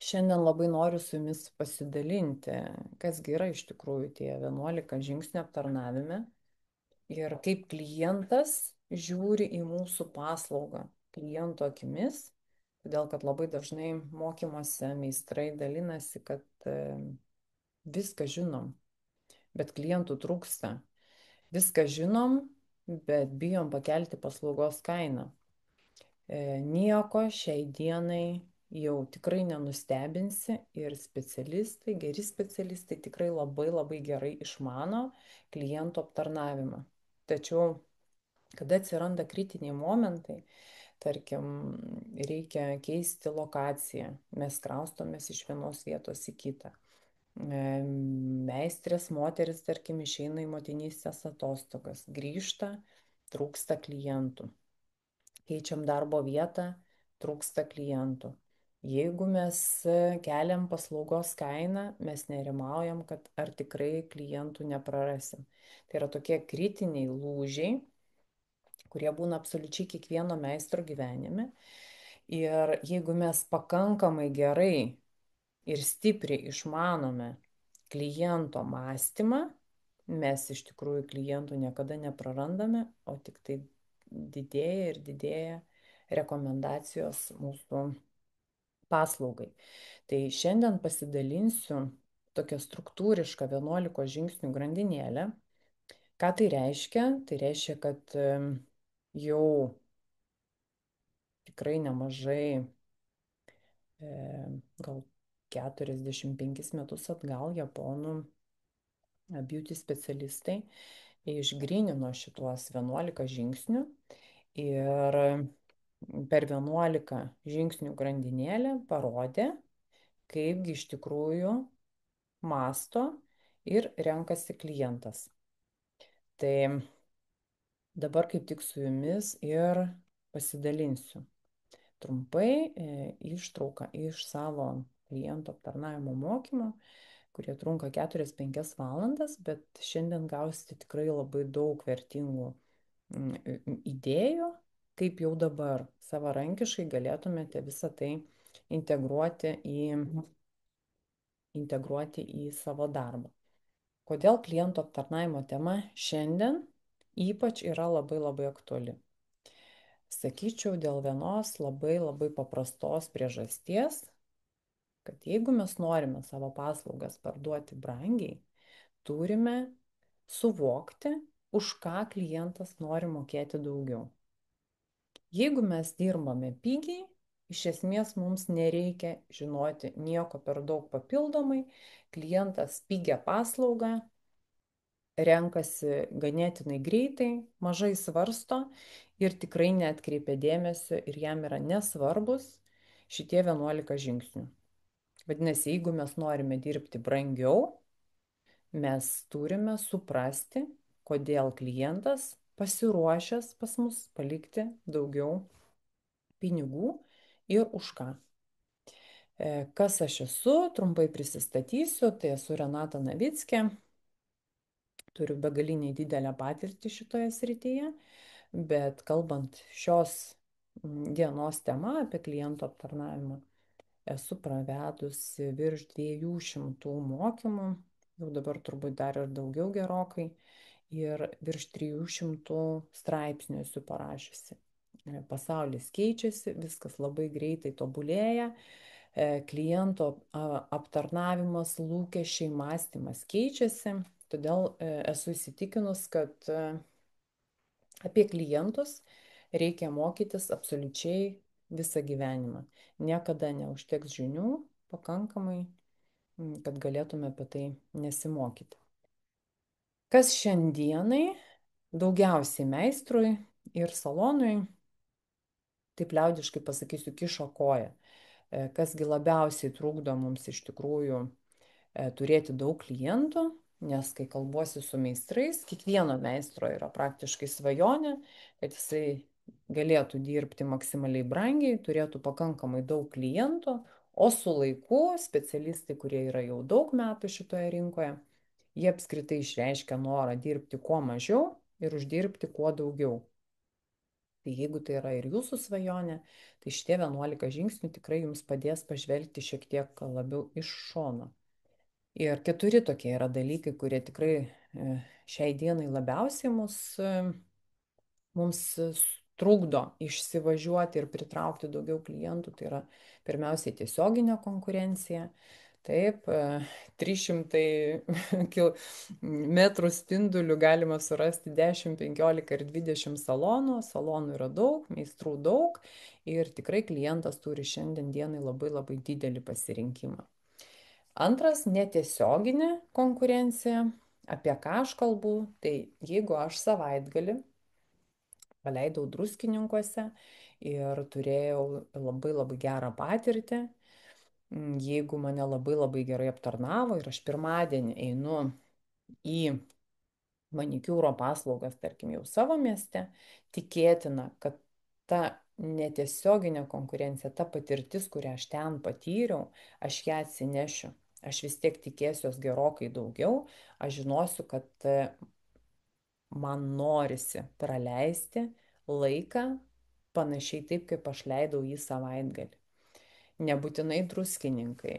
Šiandien labai noriu su jumis pasidalinti, kas gi yra iš tikrųjų tie 11 žingsnių aptarnavime ir kaip klientas žiūri į mūsų paslaugą kliento akimis, todėl kad labai dažnai mokymuose meistrai dalinasi, kad viską žinom, bet klientų trūksta. Viską žinom, bet bijom pakelti paslaugos kainą. Nieko šiai dienai jau tikrai nenustebinsi ir specialistai, geri specialistai tikrai labai labai gerai išmano klientų aptarnavimą. Tačiau, kada atsiranda kritiniai momentai, tarkim, reikia keisti lokaciją, mes kraustomės iš vienos vietos į kitą. Meistrės moteris, tarkim, išeina į motinystės atostogas, grįžta, trūksta klientų. Keičiam darbo vietą, trūksta klientų. Jeigu mes keliam paslaugos kainą, mes nerimaujam, kad ar tikrai klientų neprarasim. Tai yra tokie kritiniai lūžiai, kurie būna absoliučiai kiekvieno meistro gyvenime. Ir jeigu mes pakankamai gerai ir stipriai išmanome kliento mąstymą, mes iš tikrųjų klientų niekada neprarandame, o tik tai didėja ir didėja rekomendacijos mūsų paslaugai. Tai šiandien pasidalinsiu tokią struktūrišką 11 žingsnių grandinėlę. Ką tai reiškia? Tai reiškia, kad jau tikrai nemažai, gal 45 metus atgal japonų beauty specialistai išgrynino šituos 11 žingsnių ir per 11 žingsnių grandinėlę parodė, kaipgi iš tikrųjų mąsto ir renkasi klientas. Tai dabar kaip tik su jumis ir pasidalinsiu trumpai ištrauką iš savo klientų aptarnavimo mokymo, kurie trunka 4-5 valandas, bet šiandien gausite tikrai labai daug vertingų idėjų, kaip jau dabar savarankiškai galėtumėte visą tai integruoti į savo darbą. Kodėl klientų aptarnavimo tema šiandien ypač yra labai labai aktuali? Sakyčiau, dėl vienos labai labai paprastos priežasties, kad jeigu mes norime savo paslaugas parduoti brangiai, turime suvokti, už ką klientas nori mokėti daugiau. Jeigu mes dirbame pigiai, iš esmės mums nereikia žinoti nieko per daug papildomai, klientas pigią paslaugą renkasi ganėtinai greitai, mažai svarsto ir tikrai neatkreipia dėmesio ir jam yra nesvarbus šitie 11 žingsnių. Vadinasi, jeigu mes norime dirbti brangiau, mes turime suprasti, kodėl klientas pasiruošęs pas mus palikti daugiau pinigų ir už ką. Kas aš esu, trumpai prisistatysiu, tai esu Renata Navickė, turiu begaliniai didelę patirtį šitoje srityje, bet kalbant šios dienos tema apie klientų aptarnavimą, esu pravedusi virš 200 mokymų, jau dabar turbūt dar ir daugiau gerokai, ir virš 300 straipsnių esu parašiusi. Pasaulis keičiasi, viskas labai greitai tobulėja, kliento aptarnavimas, lūkesčiai, mąstymas keičiasi, todėl esu įsitikinus, kad apie klientus reikia mokytis absoliučiai visą gyvenimą. Niekada neužteks žinių pakankamai, kad galėtume apie tai nesimokyti. Kas šiandienai daugiausiai meistrui ir salonui, taip liaudiškai pasakysiu, kišo koją. Kasgi labiausiai trukdo mums iš tikrųjų turėti daug klientų, nes kai kalbuosi su meistrais, kiekvieno meistro yra praktiškai svajonė, kad jisai galėtų dirbti maksimaliai brangiai, turėtų pakankamai daug klientų, o su laiku specialistai, kurie yra jau daug metų šitoje rinkoje, jie apskritai išreiškia norą dirbti kuo mažiau ir uždirbti kuo daugiau. Tai jeigu tai yra ir jūsų svajonė, tai šitie 11 žingsnių tikrai jums padės pažvelgti šiek tiek labiau iš šono. Ir 4 tokie yra dalykai, kurie tikrai šiai dienai labiausiai mums trukdo išsivažiuoti ir pritraukti daugiau klientų. Tai yra pirmiausiai tiesioginė konkurencija. Taip, 300 metrų spindulių galima surasti 10, 15 ir 20 salonų. Salonų yra daug, meistrų daug ir tikrai klientas turi šiandien dienai labai labai didelį pasirinkimą. Antras, netiesioginė konkurencija. Apie ką aš kalbu? Tai jeigu aš savaitgalį paleidau druskininkuose ir turėjau labai labai gerą patirtį, jeigu mane labai labai gerai aptarnavo ir aš pirmadienį einu į manikiūro paslaugas, tarkim, jau savo mieste, tikėtina, kad ta netiesioginė konkurencija, ta patirtis, kurią aš ten patyriau, aš ją atsinešiu. Aš vis tiek tikėsiuos gerokai daugiau, aš žinosiu, kad man norisi praleisti laiką panašiai taip, kaip aš leidau jį savaitgalį. Nebūtinai druskininkai.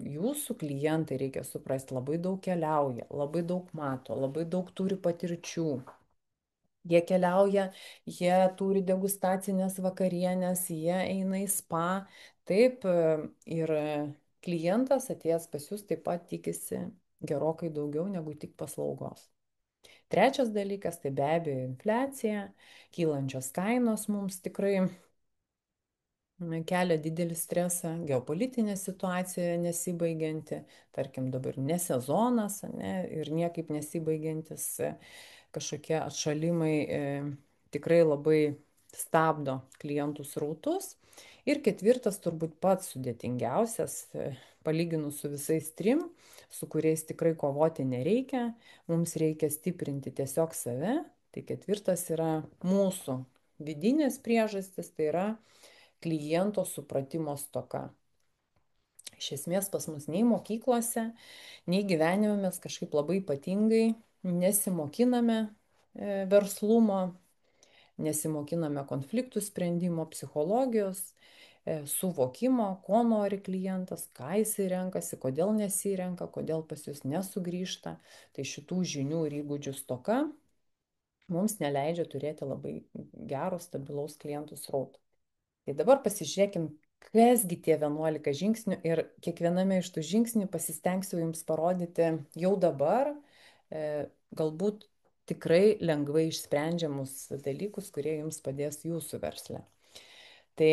Jūsų klientai, reikia suprasti, labai daug keliauja, labai daug mato, labai daug turi patirčių. Jie keliauja, jie turi degustacinės vakarienės, jie eina į spa. Taip, ir klientas atėjęs pas jūs taip pat tikisi gerokai daugiau negu tik paslaugos. Trečias dalykas, tai be abejo infliacija, kylančios kainos mums tikrai kelia didelį stresą, geopolitinė situacija nesibaigianti, tarkim dabar ne sezonas, ne, ir niekaip nesibaigiantis kažkokie atšalimai tikrai labai stabdo klientų srautus. Ir ketvirtas, turbūt pats sudėtingiausias, palyginus su visais trim, su kuriais tikrai kovoti nereikia, mums reikia stiprinti tiesiog save. Tai ketvirtas yra mūsų vidinės priežastis, tai yra kliento supratimo stoka. Iš esmės pas mus nei mokyklose, nei gyvenime mes kažkaip labai ypatingai nesimokiname verslumo, nesimokiname konfliktų sprendimo, psichologijos, suvokimo, ko nori klientas, ką jisai renkasi, kodėl nesirenka, kodėl pas jūs nesugrįžta. Tai šitų žinių ir įgūdžių stoka mums neleidžia turėti labai gero, stabilaus klientų srauto. Tai dabar pasižiūrėkim, kasgi tie 11 žingsnių ir kiekviename iš tų žingsnių pasistengsiu jums parodyti jau dabar, galbūt tikrai lengvai išsprendžiamus dalykus, kurie jums padės jūsų versle. Tai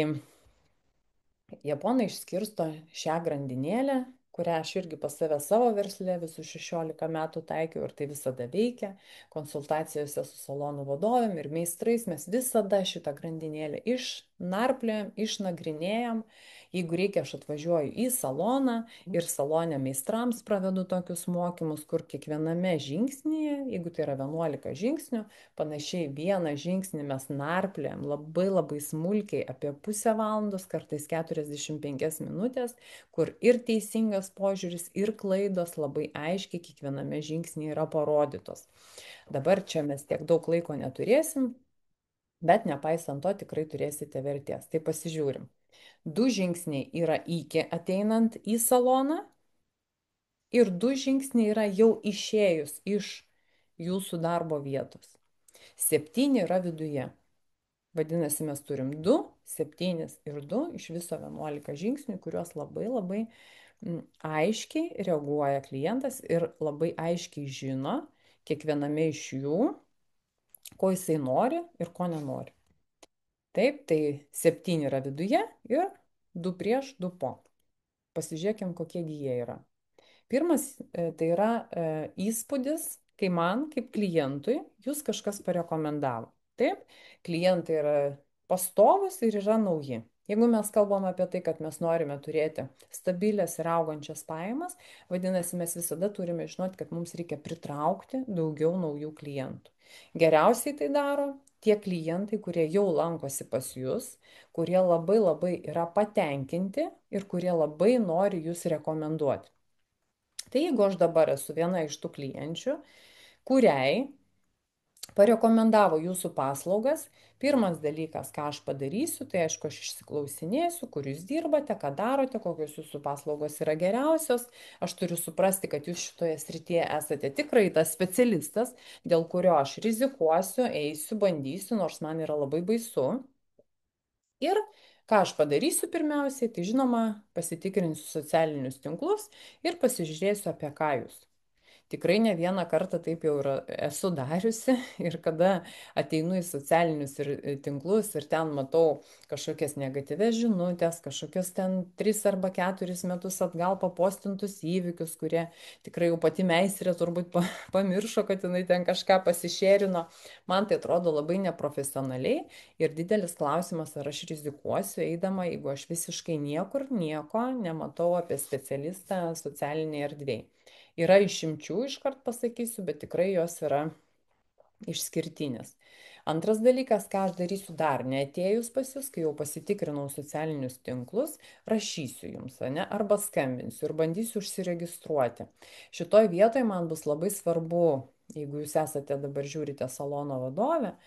japonai išskirsto šią grandinėlę, kurią aš irgi pas save savo versle visus 16 metų taikiau ir tai visada veikia. Konsultacijose su salonų vadovėm ir meistrais mes visada šitą grandinėlę išnarpliojam, išnagrinėjam. Jeigu reikia, aš atvažiuoju į saloną ir salone meistrams pravedu tokius mokymus, kur kiekviename žingsnyje, jeigu tai yra 11 žingsnių, panašiai vieną žingsnį mes narpliojam labai labai smulkiai apie pusę valandos, kartais 45 minutės, kur ir teisingas požiūris, ir klaidos labai aiškiai kiekviename žingsnyje yra parodytos. Dabar čia mes tiek daug laiko neturėsim, bet nepaisant to tikrai turėsite vertės. Tai pasižiūrim. 2 žingsniai yra iki ateinant į saloną ir 2 žingsniai yra jau išėjus iš jūsų darbo vietos. 7 yra viduje. Vadinasi, mes turim 2, 7 ir 2, iš viso 11 žingsnių, kuriuos labai labai aiškiai reaguoja klientas ir labai aiškiai žino kiekviename iš jų, ko jisai nori ir ko nenori. Taip, tai 7 yra viduje ir 2 prieš, 2 po. Pasižiūrėkim, kokie jie yra. Pirmas, tai yra įspūdis, kai man, kaip klientui, jūs kažkas parekomendavo. Taip, klientai yra pastovus ir yra nauji. Jeigu mes kalbam apie tai, kad mes norime turėti stabilės ir augančias pajamas, vadinasi, mes visada turime žinoti, kad mums reikia pritraukti daugiau naujų klientų. Geriausiai tai daro tie klientai, kurie jau lankosi pas jūs, kurie labai labai yra patenkinti ir kurie labai nori jūs rekomenduoti. Tai jeigu aš dabar esu viena iš tų klienčių, kuriai parekomendavo jūsų paslaugas. Pirmas dalykas, ką aš padarysiu, tai aišku, aš išsiklausinėsiu, kur jūs dirbate, ką darote, kokios jūsų paslaugos yra geriausios. Aš turiu suprasti, kad jūs šitoje srityje esate tikrai tas specialistas, dėl kurio aš rizikuosiu, eisiu, bandysiu, nors man yra labai baisu. Ir ką aš padarysiu pirmiausiai, tai žinoma, pasitikrinsiu socialinius tinklus ir pasižiūrėsiu, apie ką jūs. Tikrai ne vieną kartą taip jau yra, esu dariusi ir kada ateinu į socialinius tinklus ir ten matau kažkokias negatyves žinutės, kažkokius ten 3 arba 4 metus atgal papostintus įvykius, kurie tikrai jau pati meistrė turbūt pamiršo, kad jinai ten kažką pasišėrino. Man tai atrodo labai neprofesionaliai ir didelis klausimas, ar aš rizikuosiu eidama, jeigu aš visiškai niekur nieko nematau apie specialistą socialinėje erdvėje. Yra išimčių, iškart pasakysiu, bet tikrai jos yra išskirtinės. Antras dalykas, ką aš darysiu dar neatėjus pas jūs, kai jau pasitikrinau socialinius tinklus, rašysiu jums, ne, arba skambinsiu ir bandysiu užsiregistruoti. Šitoj vietoje man bus labai svarbu, jeigu jūs esate dabar žiūrite salono vadovę,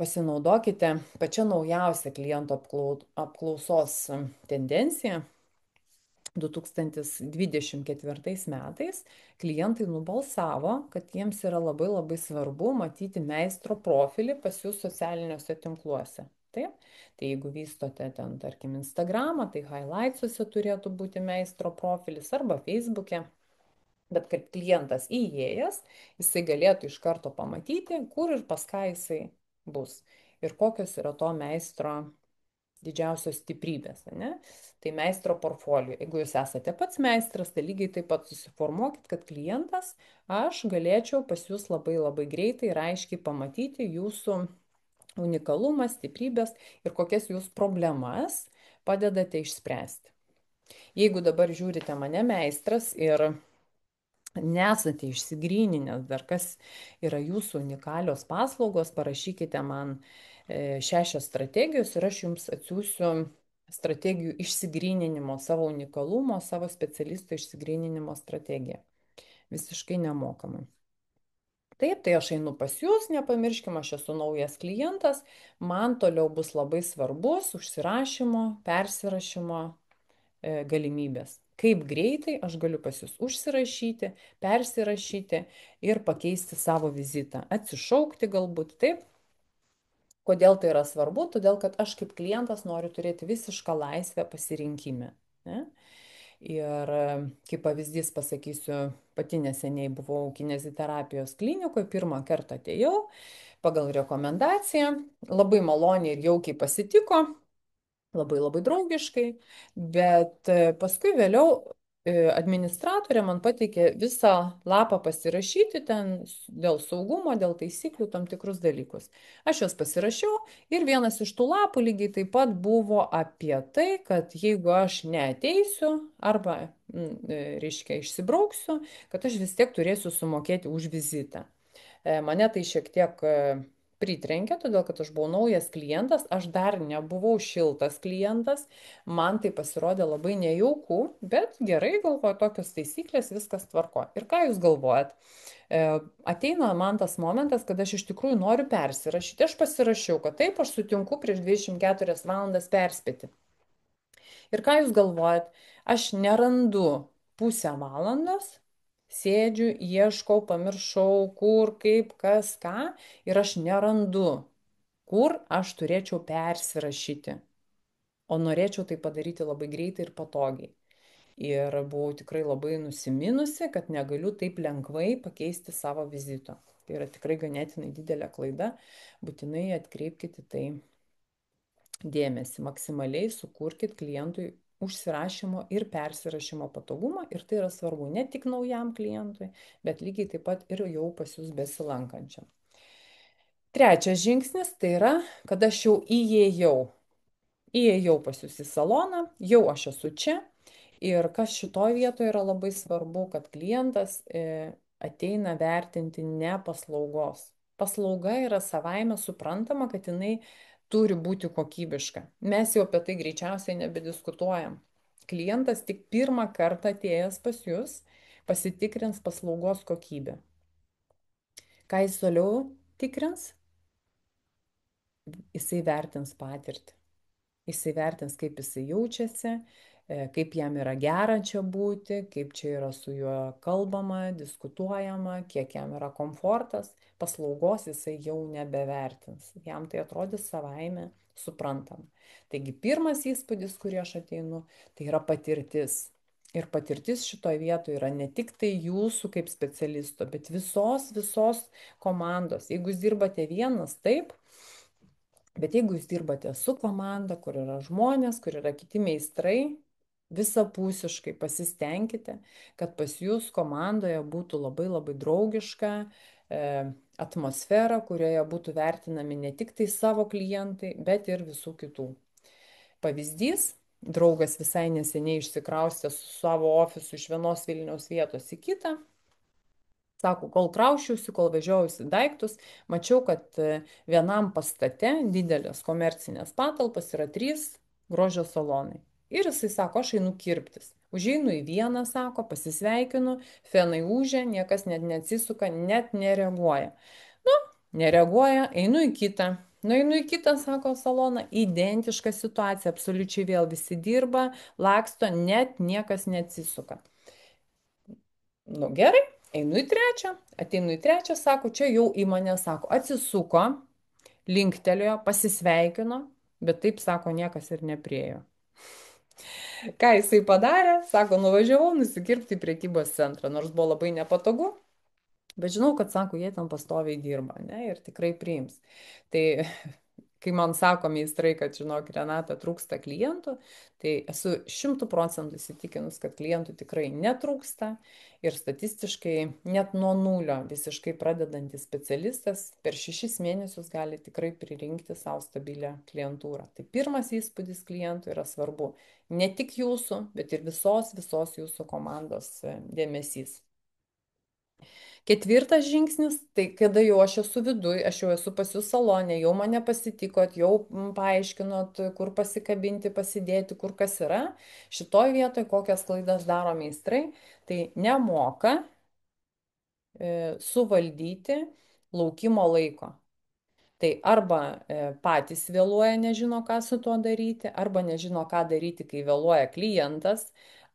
pasinaudokite pačią naujausią klientų apklausos tendenciją. 2024 metais klientai nubalsavo, kad jiems yra labai labai svarbu matyti meistro profilį pas jūs socialiniuose tinkluose. Taip? Tai jeigu vystote ten, tarkim, Instagramą, tai highlightsuose turėtų būti meistro profilis arba Facebook'e. Bet kad klientas įėjęs, jisai galėtų iš karto pamatyti, kur ir pas ką jisai bus. Ir kokios yra to meistro didžiausios stiprybės, ne? Tai meistro portfolio. Jeigu jūs esate pats meistras, tai lygiai taip pat susiformuokit, kad klientas, aš galėčiau pas jūs labai labai greitai ir aiškiai pamatyti jūsų unikalumą, stiprybės ir kokias jūs problemas padedate išspręsti. Jeigu dabar žiūrite mane meistras ir nesate išsigryninęs dar, kas yra jūsų unikalios paslaugos, parašykite man 6 strategijos ir aš jums atsiųsiu strategijų išsigryninimo, savo unikalumo, savo specialisto išsigryninimo strategiją. Visiškai nemokamai. Taip, tai aš einu pas jūs, nepamirškime, aš esu naujas klientas, man toliau bus labai svarbus užsirašymo, persirašymo galimybės. Kaip greitai aš galiu pas jūs užsirašyti, persirašyti ir pakeisti savo vizitą. Atsišaukti galbūt, taip. Kodėl tai yra svarbu? Todėl, kad aš kaip klientas noriu turėti visišką laisvę pasirinkime. Ne? Ir kaip pavyzdys pasakysiu, pati neseniai buvau kineziterapijos klinikoje, pirmą kartą atėjau pagal rekomendaciją, labai maloniai ir jaukiai pasitiko, labai labai draugiškai, bet paskui vėliau administratorė man pateikė visą lapą pasirašyti ten dėl saugumo, dėl taisyklių tam tikrus dalykus. Aš juos pasirašiau ir vienas iš tų lapų lygiai taip pat buvo apie tai, kad jeigu aš neateisiu arba, reiškia, išsibrauksiu, kad aš vis tiek turėsiu sumokėti už vizitą. Mane tai šiek tiek pritrenkė, todėl kad aš buvau naujas klientas, aš dar nebuvau šiltas klientas, man tai pasirodė labai nejauku, bet gerai galvoju, tokios taisyklės, viskas tvarko. Ir ką jūs galvojat? Ateina man tas momentas, kad aš iš tikrųjų noriu persirašyti, aš pasirašiau, kad taip, aš sutinku prieš 24 valandas perspėti. Ir ką jūs galvojat? Aš nerandu pusę valandos, sėdžiu, ieškau, pamiršau, kur, kaip, kas, ką, ir aš nerandu, kur aš turėčiau persirašyti. O norėčiau tai padaryti labai greitai ir patogiai. Ir buvau tikrai labai nusiminusi, kad negaliu taip lengvai pakeisti savo vizito. Tai yra tikrai ganėtinai didelė klaida. Būtinai atkreipkite tai dėmesį. Maksimaliai sukurkit klientui užsirašymo ir persirašymo patogumą. Ir tai yra svarbu ne tik naujam klientui, bet lygiai taip pat ir jau pas jūs besilankančiam. Trečias žingsnis tai yra, kad aš jau įėjau pas jūs į saloną, jau aš esu čia. Ir kas šitoje vietoje yra labai svarbu, kad klientas ateina vertinti ne paslaugos. Paslauga yra savaime suprantama, kad jinai turi būti kokybiška. Mes jau apie tai greičiausiai nebediskutuojam. Klientas tik pirmą kartą atėjęs pas jūs pasitikrins paslaugos kokybę. Ką jis toliau tikrins, jisai vertins patirtį. Jisai vertins, kaip jisai jaučiasi, kaip jam yra gera čia būti, kaip čia yra su juo kalbama, diskutuojama, kiek jam yra komfortas. Paslaugos jisai jau nebevertins. Jam tai atrodys savaime suprantama. Taigi pirmas įspūdis, kurį aš ateinu, tai yra patirtis. Ir patirtis šitoje vietoje yra ne tik tai jūsų kaip specialisto, bet visos komandos. Jeigu jūs dirbate vienas, taip. Bet jeigu jūs dirbate su komanda, kur yra žmonės, kur yra kiti meistrai, visapusiškai pasistengkite, kad pas jūs komandoje būtų labai labai draugiška atmosfera, kurioje būtų vertinami ne tik tai savo klientai, bet ir visų kitų. Pavyzdys, draugas visai neseniai išsikraustė su savo ofisu iš vienos Vilniaus vietos į kitą. Sako, kol kraušiausi, kol vežiausi daiktus, mačiau, kad vienam pastate didelės komercinės patalpas yra 3 grožio salonai. Ir jisai sako, aš einu kirptis. Užeinu į vieną, sako, pasisveikinu, fenai ūžia, niekas net neatsisuka, net nereaguoja. Nu, nereaguoja, einu į kitą. Nueinu į kitą, sako, saloną, identiška situacija, absoliučiai vėl visi dirba, laksto, net niekas neatsisuka. Nu gerai, einu į trečią, ateinu į trečią, sako, čia jau į mane, sako, atsisuko, linktelėjo, pasisveikino, bet taip, sako, niekas ir nepriejo. Ką jisai padarė? Sako, nuvažiavau nusikirpti į prekybos centrą, nors buvo labai nepatogu, bet žinau, kad, sako, jie ten pastoviai dirba, ne, ir tikrai priims. Tai kai man sako meistrai, kad, žinok, Renata, trūksta klientų, tai esu 100% įsitikinus, kad klientų tikrai netrūksta ir statistiškai net nuo nulio visiškai pradedantis specialistas per 6 mėnesius gali tikrai pririnkti savo stabilią klientūrą. Tai pirmas įspūdis klientų yra svarbu. Ne tik jūsų, bet ir visos jūsų komandos dėmesys. Ketvirtas žingsnis, tai kada jau aš esu viduj, aš jau esu pas jūs salonė, jau mane pasitikot, jau paaiškinot, kur pasikabinti, pasidėti, kur kas yra. Šitoj vietoj kokias klaidas daro meistrai, tai nemoka suvaldyti laukimo laiko. Tai arba patys vėluoja, nežino, ką su tuo daryti, arba nežino, ką daryti, kai vėluoja klientas,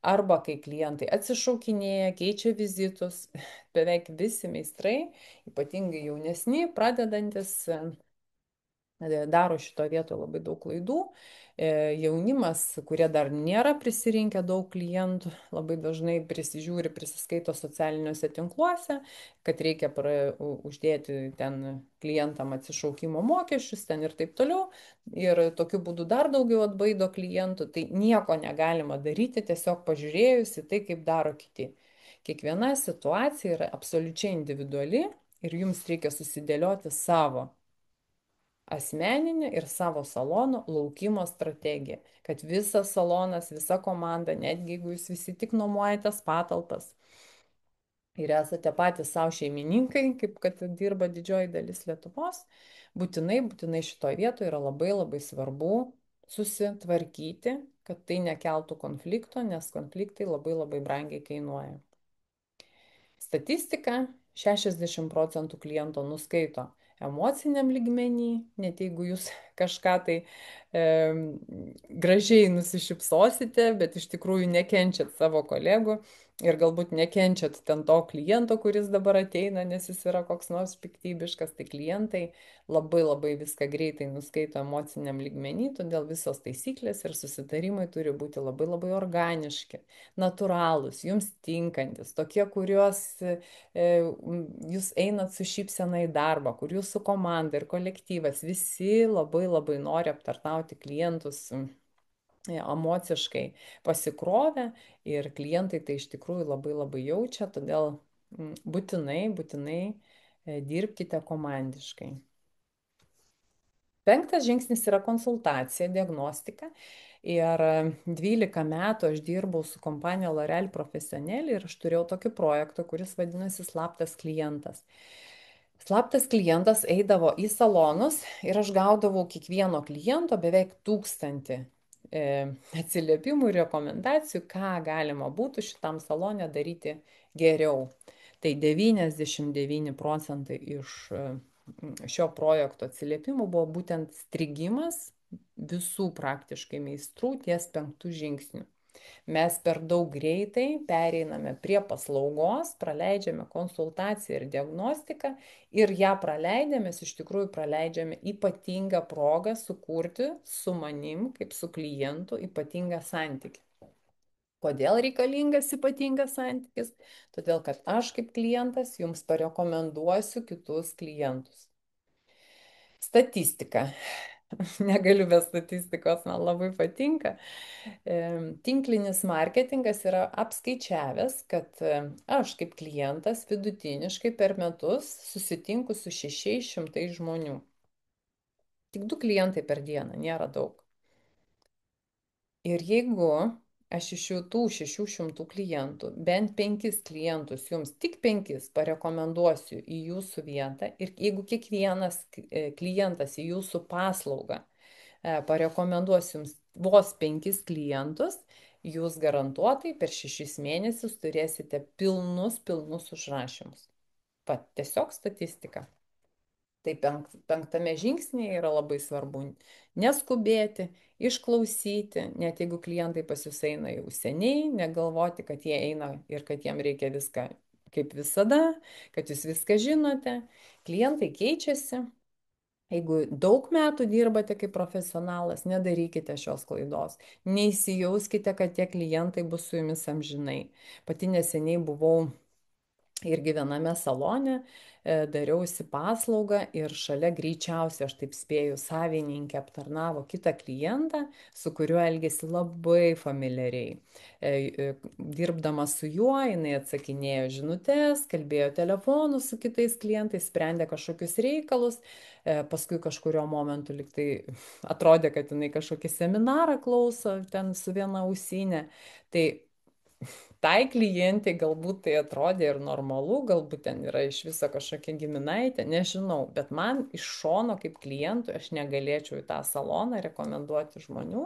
arba kai klientai atsišaukinėja, keičia vizitus. Beveik visi meistrai, ypatingai jaunesni, pradedantis, daro šito vietoje labai daug klaidų. Jaunimas, kurie dar nėra prisirinkę daug klientų, labai dažnai prisižiūri, prisiskaito socialiniuose tinkluose, kad reikia uždėti ten klientam atsišaukimo mokesčius ten ir taip toliau. Ir tokiu būdu dar daugiau atbaido klientų. Tai nieko negalima daryti, tiesiog pažiūrėjus į tai, kaip daro kiti. Kiekviena situacija yra absoliučiai individuali ir jums reikia susidėlioti savo asmeninę ir savo salono laukimo strategiją, kad visas salonas, visa komanda, netgi jeigu jūs visi tik nuomojatės patalpas ir esate patys savo šeimininkai, kaip kad dirba didžioji dalis Lietuvos, būtinai šitoje vietoje yra labai labai svarbu susitvarkyti, kad tai nekeltų konflikto, nes konfliktai labai labai brangiai kainuoja. Statistika 60% kliento nuskaito emociniam lygmenį, net jeigu jūs kažką tai gražiai nusišypsosite, bet iš tikrųjų nekenčiat savo kolegų ir galbūt nekenčiat ten to kliento, kuris dabar ateina, nes jis yra koks nors piktybiškas, tai klientai labai labai viską greitai nuskaito emociniam lygmenį, todėl visos taisyklės ir susitarimai turi būti labai labai organiški, natūralūs, jums tinkantis, tokie, kuriuos jūs einat su šypsena į darbą, kur jūsų komanda ir kolektyvas visi labai labai nori aptarnauti klientus emociškai pasikrovę ir klientai tai iš tikrųjų labai labai jaučia, todėl būtinai dirbkite komandiškai. Penktas žingsnis yra konsultacija, diagnostika. Ir 12 metų aš dirbau su kompanija L'Oreal Profesionėlį ir aš turėjau tokį projektą, kuris vadinasi Slaptas klientas. Slaptas klientas eidavo į salonus ir aš gaudavau kiekvieno kliento beveik 1000 atsiliepimų ir rekomendacijų, ką galima būtų šitam salone daryti geriau. Tai 99% iš šio projekto atsiliepimų buvo būtent strigimas visų praktiškai meistrų ties 5 žingsniu. Mes per daug greitai pereiname prie paslaugos, praleidžiame konsultaciją ir diagnostiką ir ją praleidę mes iš tikrųjų praleidžiame ypatingą progą sukurti su manim, kaip su klientu, ypatingą santykį. Kodėl reikalingas ypatingas santykis? Todėl, kad aš kaip klientas jums parekomenduosiu kitus klientus. Statistika. Negaliu be statistikos, man labai patinka. Tinklinis marketingas yra apskaičiavęs, kad aš kaip klientas vidutiniškai per metus susitinku su 600 žmonių. Tik 2 klientai per dieną, nėra daug. Ir jeigu aš iš tų 600 klientų bent 5 klientus, jums tik 5 parekomenduosiu į jūsų vietą ir jeigu kiekvienas klientas į jūsų paslaugą parekomenduos jums vos 5 klientus, jūs garantuotai per 6 mėnesius turėsite pilnus užrašymus. Pat tiesiog statistika. Tai 5 žingsnėje yra labai svarbu neskubėti, išklausyti, net jeigu klientai pas jūs eina jau seniai, negalvoti, kad jie eina ir kad jiem reikia viską kaip visada, kad jūs viską žinote. Klientai keičiasi. Jeigu daug metų dirbate kaip profesionalas, nedarykite šios klaidos. Neįsijauskite, kad tie klientai bus su jumis amžinai. Pati neseniai buvau irgi viename salone, dariausi paslaugą ir šalia greičiausiai, aš taip spėju, savininkė aptarnavo kitą klientą, su kuriuo elgėsi labai familiariai. Dirbdama su juo, jinai atsakinėjo žinutes, kalbėjo telefonu su kitais klientais, sprendė kažkokius reikalus, paskui kažkurio momentu liktai atrodė, kad jinai kažkokį seminarą klauso ten su viena ausinė. Tai tai klientai galbūt tai atrodė ir normalu, galbūt ten yra iš viso kažkokia giminaitė, nežinau, bet man iš šono kaip klientui aš negalėčiau į tą saloną rekomenduoti žmonių,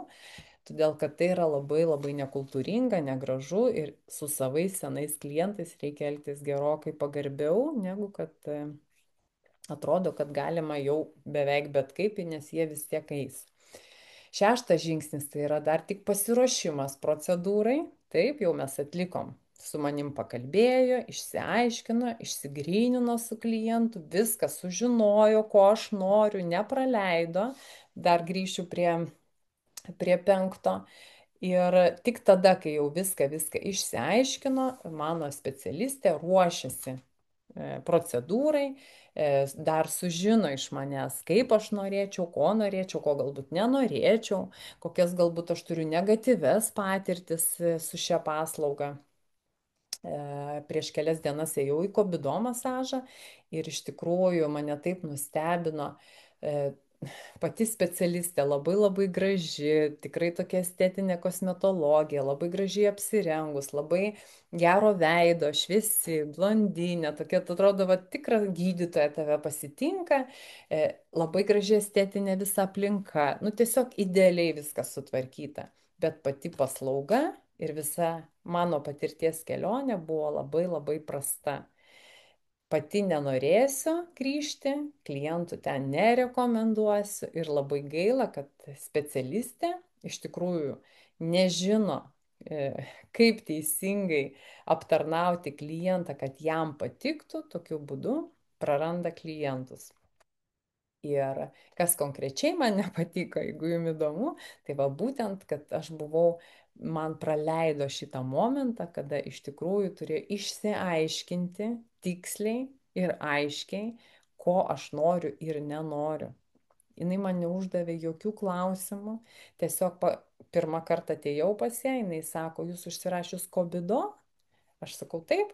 todėl kad tai yra labai labai nekultūringa, negražu ir su savais senais klientais reikia elgtis gerokai pagarbiau, negu kad atrodo, kad galima jau beveik bet kaip, nes jie vis tiek eis. 6 žingsnis tai yra dar tik pasiruošimas procedūrai. Taip, jau mes atlikom. Su manim pakalbėjo, išsiaiškino, išsigrynino su klientu, viską sužinojo, ko aš noriu, nepraleido. Dar grįšiu prie 5. Ir tik tada, kai jau viską išsiaiškino, mano specialistė ruošiasi procedūrai, dar sužino iš manęs, kaip aš norėčiau, ko galbūt nenorėčiau, kokias galbūt aš turiu negatyves patirtis su šia paslauga. Prieš kelias dienas ėjau į kobido masažą ir iš tikrųjų mane taip nustebino pati specialistė, labai labai graži, tikrai tokia estetinė kosmetologija, labai gražiai apsirengus, labai gero veido, šviesi, blondinė, tokia, tu atrodo, va, tikra gydytoja tave pasitinka, labai graži estetinė visa aplinka, nu tiesiog idealiai viskas sutvarkyta, bet pati paslauga ir visa mano patirties kelionė buvo labai labai prasta. Pati nenorėsiu grįžti, klientų ten nerekomenduosiu ir labai gaila, kad specialistė iš tikrųjų nežino, kaip teisingai aptarnauti klientą, kad jam patiktų, tokiu būdu praranda klientus. Ir kas konkrečiai man nepatiko, jeigu jums įdomu, tai va būtent, kad aš buvau, man praleido šitą momentą, kada iš tikrųjų turėjau išsiaiškinti tiksliai ir aiškiai, ko aš noriu ir nenoriu. Jinai man neuždavė jokių klausimų, tiesiog pirmą kartą atėjau pas ją, jinai sako, jūs užsirašius kobido? Aš sakau, taip,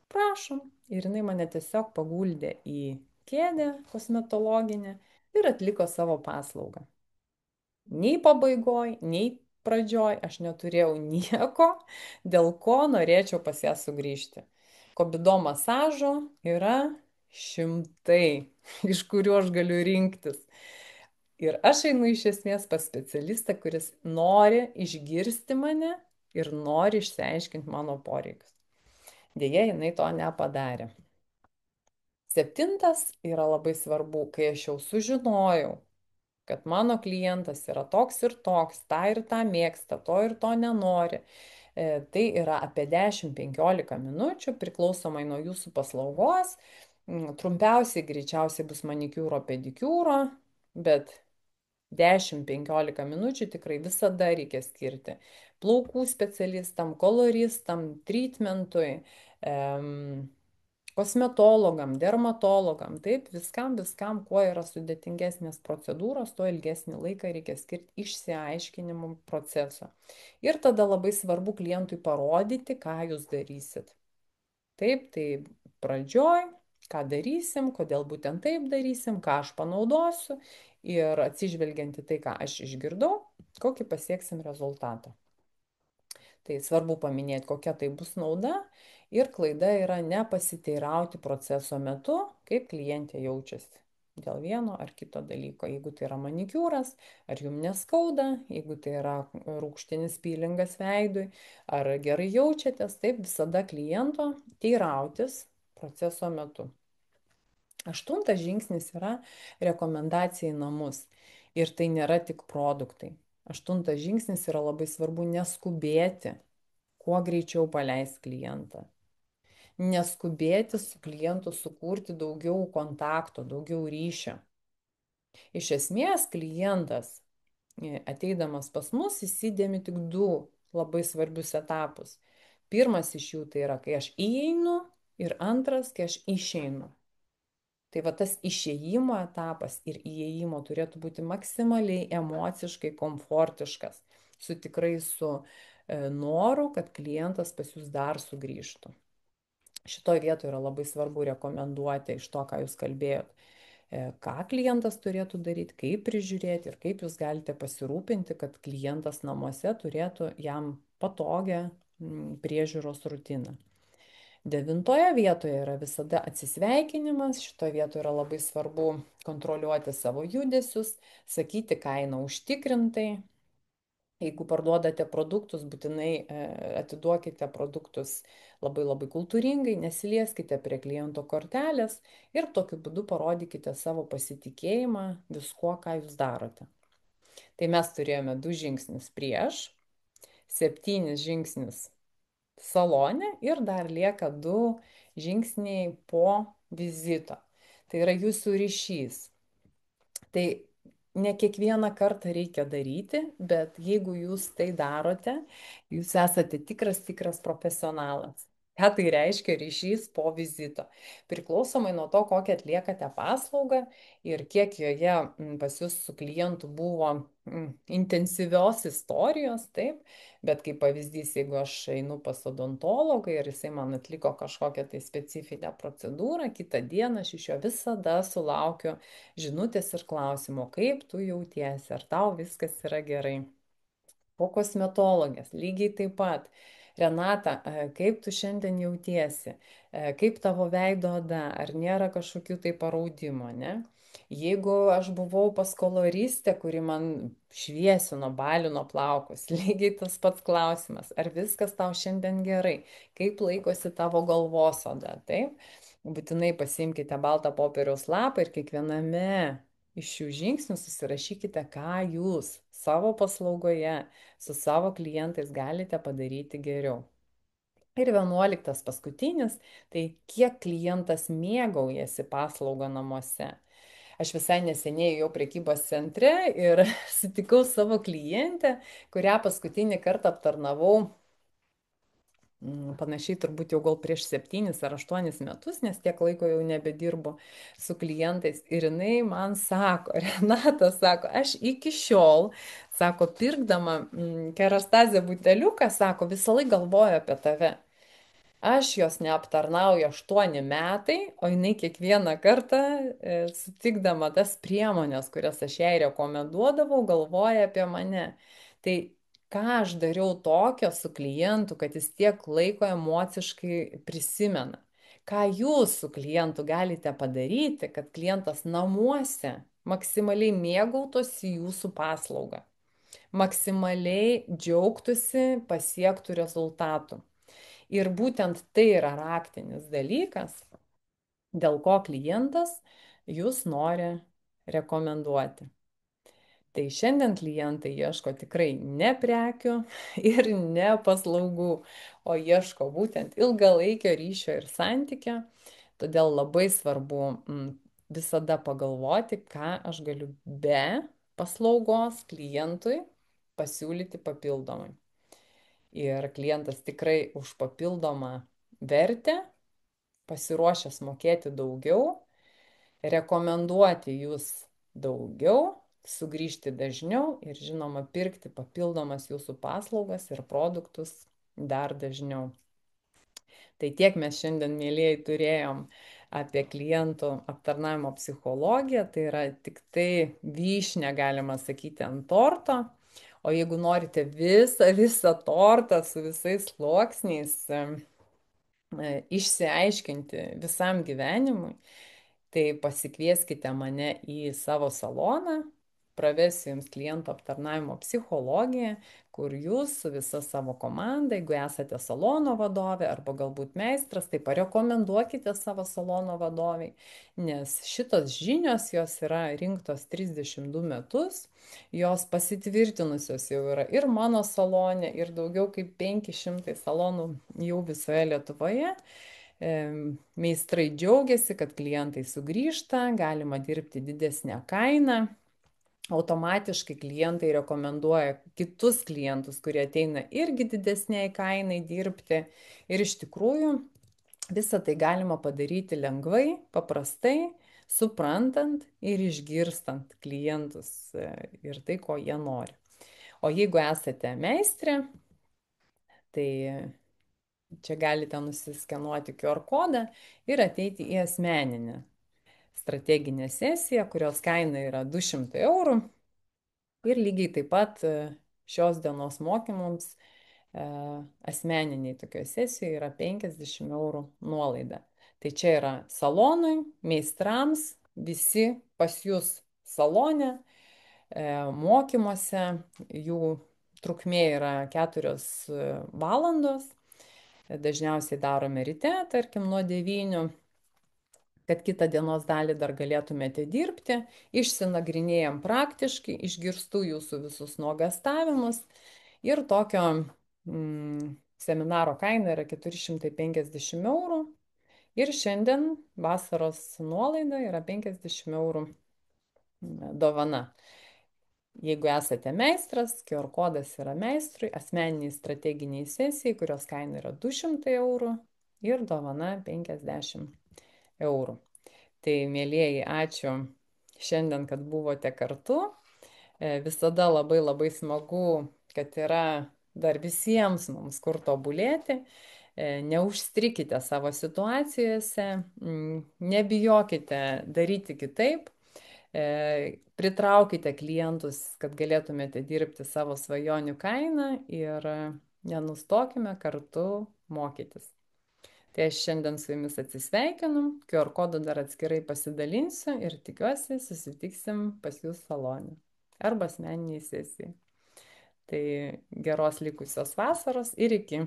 prašom. Ir jinai mane tiesiog paguldė į kėdę kosmetologinę ir atliko savo paslaugą. Nei pabaigoj, nei pradžioj aš neturėjau nieko, dėl ko norėčiau pas ją sugrįžti. Kobido masažo yra šimtai, iš kurių aš galiu rinktis. Ir aš einu iš esmės pas specialistą, kuris nori išgirsti mane ir nori išsiaiškinti mano poreikius. Deja, jinai to nepadarė. Septintas yra labai svarbu, kai aš jau sužinojau, kad mano klientas yra toks ir toks, tą ir tą mėgsta, to ir to nenori. Tai yra apie 10-15 minučių priklausomai nuo jūsų paslaugos. Trumpiausiai greičiausiai bus manikiūro, pedikiūro, bet 10-15 minučių tikrai visada reikia skirti plaukų specialistam, koloristam, treatmentui, kosmetologam, dermatologam, taip, viskam, viskam, kuo yra sudėtingesnės procedūros, tuo ilgesnį laiką reikia skirti išsiaiškinimų proceso. Ir tada labai svarbu klientui parodyti, ką jūs darysit. Taip, tai pradžioj, ką darysim, kodėl būtent taip darysim, ką aš panaudosiu ir atsižvelgiant į tai, ką aš išgirdau, kokį pasieksim rezultatą. Tai svarbu paminėti, kokia tai bus nauda ir klaida yra nepasiteirauti proceso metu, kaip klientė jaučiasi dėl vieno ar kito dalyko. Jeigu tai yra manikiūras, ar jums neskauda, jeigu tai yra rūgštinis pylingas veidui, ar gerai jaučiatės, taip visada kliento teirautis proceso metu. Aštuntas žingsnis yra rekomendacija į namus. Ir tai nėra tik produktai. Aštuntas žingsnis yra labai svarbu neskubėti, kuo greičiau paleisti klientą. Neskubėti su klientu sukurti daugiau kontakto, daugiau ryšio. Iš esmės, klientas ateidamas pas mus įsidėmi tik du labai svarbius etapus. Pirmas iš jų tai yra, kai aš įeinu ir antras, kai aš išeinu. Tai va tas išėjimo etapas ir įėjimo turėtų būti maksimaliai emociškai komfortiškas, su noru, kad klientas pas jūs dar sugrįžtų. Šitoje vietoje yra labai svarbu rekomenduoti iš to, ką jūs kalbėjot, ką klientas turėtų daryti, kaip prižiūrėti ir kaip jūs galite pasirūpinti, kad klientas namuose turėtų jam patogią priežiūros rutiną. Devintoje vietoje yra visada atsisveikinimas. Šitoje vietoje yra labai svarbu kontroliuoti savo judesius, sakyti kainą užtikrintai. Jeigu parduodate produktus, būtinai atiduokite produktus labai labai kultūringai, nesilieskite prie kliento kortelės ir tokiu būdu parodykite savo pasitikėjimą viskuo, ką jūs darote. Tai mes turėjome 2 žingsnius prieš, 7 žingsnius salone ir dar lieka 2 žingsniai po vizito. Tai yra jūsų ryšys. Tai ne kiekvieną kartą reikia daryti, bet jeigu jūs tai darote, jūs esate tikras profesionalas. Ką tai reiškia ryšys po vizito? Priklausomai nuo to, kokią atliekate paslaugą ir kiek joje pas jūs su klientu buvo intensyvios istorijos, taip, bet kaip pavyzdys, jeigu aš einu pas odontologą ir jisai man atliko kažkokią tai specifinę procedūrą, kitą dieną aš iš jo visada sulaukiu žinutės ir klausimo, kaip tu jautiesi, ar tau viskas yra gerai. Po kosmetologės lygiai taip pat. Renata, kaip tu šiandien jautiesi, kaip tavo veido oda, ar nėra kažkokių tai paraudimo, ne? Jeigu aš buvau pas koloristę, kuri man šviesino, balino plaukus, lygiai tas pats klausimas, ar viskas tau šiandien gerai, kaip laikosi tavo galvos oda, taip? Būtinai pasimkite baltą popieriaus lapą ir kiekviename iš šių žingsnių susirašykite, ką jūs savo paslaugoje su savo klientais galite padaryti geriau. Ir 11 paskutinis, tai kiek klientas mėgaujasi paslaugą namuose. Aš visai neseniai jau prekybos centre ir sutikau savo klientę, kurią paskutinį kartą aptarnavau panašiai turbūt jau gal prieš 7 ar 8 metus, nes tiek laiko jau nebedirbu su klientais. Ir jinai man sako, Renata sako, aš iki šiol, sako, pirkdama kerastazę buteliuką, sako, visą laiką galvoju apie tave. Aš jos neaptarnauju 8 metai, o jinai kiekvieną kartą sutikdama tas priemonės, kurias aš jai rekomenduodavau, galvoja apie mane. Tai ką aš dariau tokio su klientu, kad jis tiek laiko emociškai prisimena. Ką jūs su klientu galite padaryti, kad klientas namuose maksimaliai mėgautųsi jūsų paslaugą, maksimaliai džiaugtųsi pasiektų rezultatų. Ir būtent tai yra raktinis dalykas, dėl ko klientas jūs nori rekomenduoti. Tai šiandien klientai ieško tikrai ne prekių ir ne paslaugų, o ieško būtent ilgalaikio ryšio ir santykio. Todėl labai svarbu visada pagalvoti, ką aš galiu be paslaugos klientui pasiūlyti papildomai. Ir klientas tikrai už papildomą vertę pasiruošęs mokėti daugiau, rekomenduoti jūs daugiau, sugrįžti dažniau ir žinoma pirkti papildomas jūsų paslaugas ir produktus dar dažniau. Tai tiek mes šiandien, mėlyjei, turėjom apie klientų aptarnavimo psichologiją, tai yra tik tai vyšnė, galima sakyti, ant torto. O jeigu norite visą tortą su visais sluoksniais išsiaiškinti visam gyvenimui, tai pasikvieskite mane į savo saloną, pravesiu jums klientų aptarnavimo psichologiją, kur jūs su visa savo komanda, jeigu esate salono vadovė arba galbūt meistras, tai parekomenduokite savo salono vadoviai, nes šitos žinios jos yra rinktos 32 metus, jos pasitvirtinusios jau yra ir mano salone, ir daugiau kaip 500 salonų jau visoje Lietuvoje. Meistrai džiaugiasi, kad klientai sugrįžta, galima dirbti didesnę kainą. Automatiškai klientai rekomenduoja kitus klientus, kurie ateina irgi didesniai kainai dirbti. Ir iš tikrųjų visą tai galima padaryti lengvai, paprastai, suprantant ir išgirstant klientus ir tai, ko jie nori. O jeigu esate meistrė, tai čia galite nusiskenuoti QR kodą ir ateiti į asmeninę strateginę sesiją, kurios kaina yra 200 eurų. Ir lygiai taip pat šios dienos mokymams asmeniniai tokioje sesijoje yra 50 eurų nuolaida. Tai čia yra salonui, meistrams, visi pas jūs salone, mokymuose, jų trukmė yra 4 valandos. Dažniausiai darome ryte, tarkim, nuo 9, kad kitą dienos dalį dar galėtumėte dirbti, išsinagrinėjom praktiškai, išgirstu jūsų visus nuogastavimus ir tokio seminaro kaina yra 450 eurų ir šiandien vasaros nuolaida yra 50 eurų dovana. Jeigu esate meistras, QR kodas yra meistrui, asmeniniai strateginiai sesijai, kurios kaina yra 200 eurų ir dovana 50 eurų. Tai, mėlyjeji, ačiū šiandien, kad buvote kartu. Visada labai labai smagu, kad yra dar visiems mums kur tobulėti. Neužstrikite savo situacijose, nebijokite daryti kitaip. Pritraukite klientus, kad galėtumėte dirbti savo svajonių kainą ir nenustokime kartu mokytis. Tai aš šiandien su jumis atsisveikinu, QR kodu dar atskirai pasidalinsiu ir tikiuosi susitiksim pas jūs salone arba asmeniniai sesijai. Tai geros likusios vasaros ir iki.